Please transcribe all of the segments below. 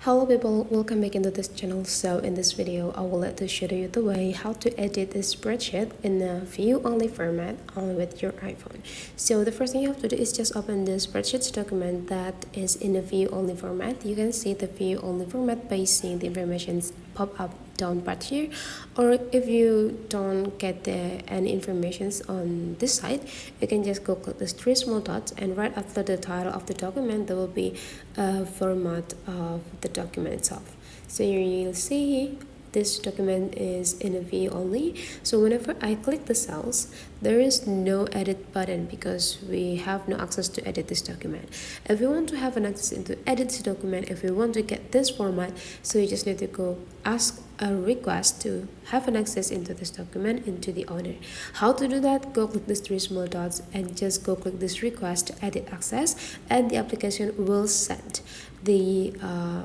Hello people, welcome back into this channel. So in this video I will like to show you the way how to edit this spreadsheet in a view only format with your iPhone. So the first thing you have to do is just open the spreadsheet document that is in a view only format. You can see the view only format by seeing the information pop up down part here, or if you don't get any informations on this side, you can just go click these three small dots, and right after the title of the document there will be a format of the document itself. So here you'll see this document is in a view only. So whenever I click the cells, there is no edit button because we have no access to edit this document. If we want to have an access into edit this document, if we want to get this format, so you just need to go ask a request to have an access into this document into the owner. How to do that? Go click these three small dots and just go click this request to edit access, and the application will send the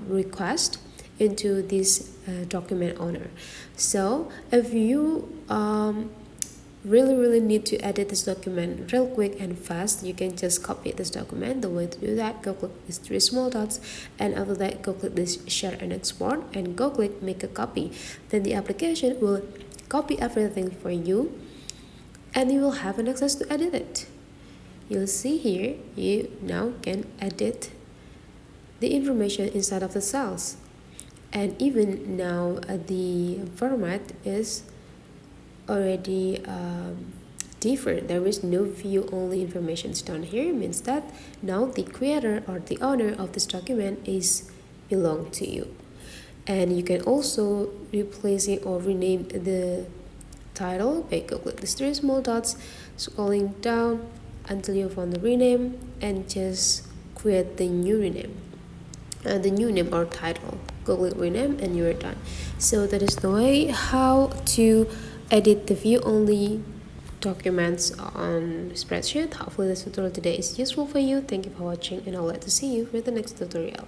request into this document owner. So if you really need to edit this document real quick and fast, you can just copy this document. The way to do that, go click these three small dots, and after that go click this share and export and go click make a copy. Then the application will copy everything for you and you will have an access to edit it. You'll see here you now can edit the information inside of the cells. And even now the format is already different. There is no view only information down here. It means that now the creator or the owner of this document is belong to you. And you can also replace it or rename the title by go click these three small dots, scrolling down until you find the rename, and just create the new rename. The new name or title, go click rename, and you're done. So that is the way how to edit the view only documents on Spreadsheet. Hopefully this tutorial today is useful for you. Thank you for watching, and I'll like to see you for the next tutorial.